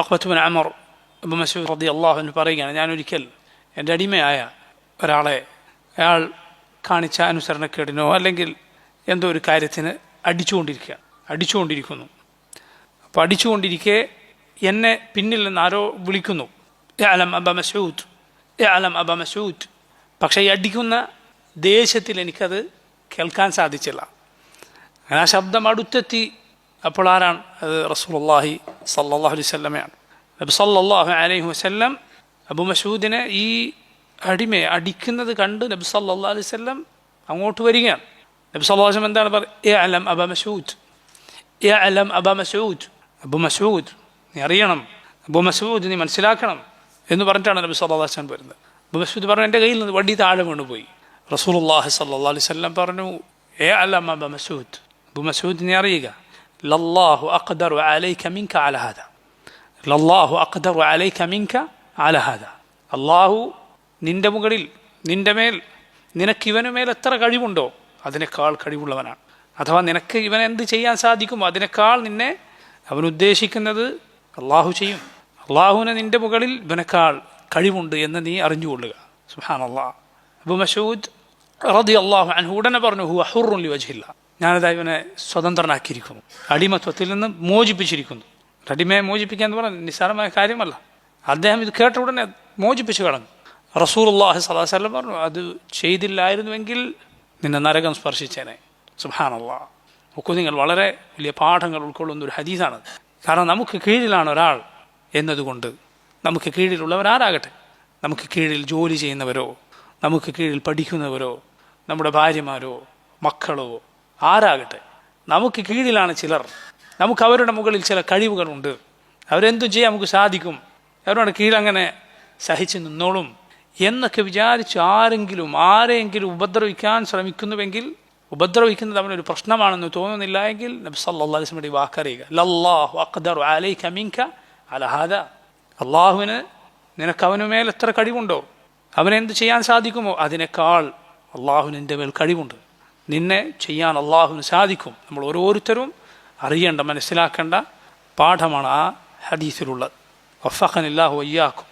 ഉഖ്ബത്ത് bin Amar Abu Masood റളിയല്ലാഹു അൻഹു പറയുകയാണ്, ഞാനൊരിക്കൽ എൻ്റെ അടിമയായ ഒരാളെ അയാൾ കാണിച്ച അനുസരണക്കേടിനോ അല്ലെങ്കിൽ എന്തോ ഒരു കാര്യത്തിന് അടിച്ചുകൊണ്ടിരിക്കുന്നു. അപ്പോൾ അടിച്ചുകൊണ്ടിരിക്കെ എന്നെ പിന്നിൽ നിന്ന് ആരോ വിളിക്കുന്നു, യഅലം അബാ മസ്ഊദ്, യഅലം അബാ മസ്ഊദ്. പക്ഷേ ഈ അടിക്കുന്ന ദേഷ്യത്തിൽ എനിക്കത് കേൾക്കാൻ സാധിച്ചില്ല. അങ്ങനെ ആ ശബ്ദം അടുത്തെത്തി. അപ്പോൾ ആരാണ് അത്? റസൂലുള്ളാഹി സ്വല്ലല്ലാഹു അലൈഹി വസല്ലമയാണ്. നബി സ്വല്ലല്ലാഹു അലൈഹി വസല്ലം അബൂ മസ്ഊദിനെ ഈ അടിമയെ അടിക്കുന്നത് കണ്ട് നബി സല്ലല്ലാഹു അലൈഹി വസല്ലം അങ്ങോട്ട് വരികയാണ്. നബി സല്ലല്ലാഹു അലൈഹി വസല്ലം എന്താണ് പറയുക? യഅലം അബാ മസ്ഊദ്, യഅലം അബാ മസ്ഊദ്, അബൂ മസ്ഊദ് നീ അറിയണം, അബൂ മസ്ഊദ് നീ മനസ്സിലാക്കണം എന്ന് പറഞ്ഞിട്ടാണ് നബി സല്ലല്ലാഹു അലൈഹി വസല്ലം വരുന്നത്. അബൂ മസ്ഊദ് പറഞ്ഞു, എൻ്റെ കയ്യിൽ നിന്ന് വടി താഴെ വീണുപോയി. റസൂലുള്ളാഹി സ്വല്ലല്ലാഹു അലൈഹി വസല്ലം പറഞ്ഞു, യഅലം അബാ മസ്ഊദ്, അബൂ മസ്ഊദ് നീ അറിയുക, ലല്ലാഹു അഖ്ദറു അലൈക മിൻക അലാ ഹാദാ, ലല്ലാഹു അഖ്ദറു അലൈക മിൻക അലാ ഹാദാ. അല്ലാഹു നിന്റെ മുകളിൽ, നിന്റെ മേൽ, നിനക്ക് ഇവനുമേൽ എത്ര കഴിവുണ്ടോ അതിനേക്കാൾ കഴിവുള്ളവനാണ്. അഥവാ നിനക്ക് ഇവൻ എന്ത് ചെയ്യാൻ സാധിക്കുമോ അതിനേക്കാൾ നിന്നെ അവൻ ഉദ്ദേശിക്കുന്നത് അള്ളാഹു ചെയ്യും. അള്ളാഹുവിന് നിന്റെ മുകളിൽ ഇവനേക്കാൾ കഴിവുണ്ട് എന്ന് നീ അറിഞ്ഞുകൊള്ളുക. സുബ്ഹാനല്ലാഹ്. അബൂ മസ്ഊദ് റളിയല്ലാഹു അൻഹു ഉടനെ പറഞ്ഞു, ഹുവ ഹുർറുൻ ലിവജ്ഹില്ലാ, ഞാനതാ ഇവനെ സ്വതന്ത്രനാക്കിയിരിക്കുന്നു, അടിമത്വത്തിൽ നിന്ന് മോചിപ്പിച്ചിരിക്കുന്നു. അടിമയെ മോചിപ്പിക്കുക എന്ന് പറഞ്ഞാൽ നിസ്സാരമായ കാര്യമല്ല. അദ്ദേഹം ഇത് കേട്ട ഉടനെ മോചിപ്പിച്ചു കളഞ്ഞു. റസൂലുള്ളാഹി സ്വല്ലല്ലാഹു അലൈഹി വസല്ലം പറഞ്ഞു, അത് ചെയ്തില്ലായിരുന്നുവെങ്കിൽ നിന്നെ നരകം സ്പർശിച്ചേനെ. സുബ്ഹാനല്ലാഹ്. നോക്കൂ നിങ്ങൾ, വളരെ വലിയ പാഠങ്ങൾ ഉൾക്കൊള്ളുന്ന ഒരു ഹദീസാണ്. കാരണം നമുക്ക് കീഴിലാണ് ഒരാൾ എന്നതുകൊണ്ട് നമുക്ക് കീഴിലുള്ളവരാരാകട്ടെ, നമുക്ക് കീഴിൽ ജോലി ചെയ്യുന്നവരോ നമുക്ക് കീഴിൽ പഠിക്കുന്നവരോ നമ്മുടെ ഭാര്യമാരോ മക്കളോ ആരാകട്ടെ, നമുക്ക് കീഴിലാണ് ചിലർ, നമുക്ക് അവരുടെ മുകളിൽ ചില കഴിവുകളുണ്ട്, അവരെന്തും ചെയ്യാൻ നമുക്ക് സാധിക്കും, അവരുടെ കീഴങ്ങനെ സഹിച്ചു നിന്നോളും എന്നൊക്കെ വിചാരിച്ച് ആരെങ്കിലും ഉപദ്രവിക്കാൻ ശ്രമിക്കുന്നുവെങ്കിൽ, ഉപദ്രവിക്കുന്നത് അവനൊരു പ്രശ്നമാണെന്ന് തോന്നുന്നില്ല എങ്കിൽ നബി സല്ലല്ലാഹു അലൈഹി വസല്ലം വാക്കറിയുക, ലല്ലാഹു അഖ്ദറു അലൈക മിൻക അലാ ഹാദാ, അള്ളാഹുവിന് നിനക്ക് അവനുമേൽ എത്ര കഴിവുണ്ടോ, അവനെന്ത് ചെയ്യാൻ സാധിക്കുമോ അതിനേക്കാൾ അള്ളാഹുവിന് നിൻ്റെ മേൽ കഴിവുണ്ട്, നിന്നെ ചെയ്യാൻ അള്ളാഹുവിന് സാധിക്കും. നമ്മൾ ഓരോരുത്തരും അറിയേണ്ട, മനസ്സിലാക്കേണ്ട പാഠമാണ് ആ ഹദീസിലുള്ളത്. വഫഖനില്ലാഹു വയ്യാക്കും.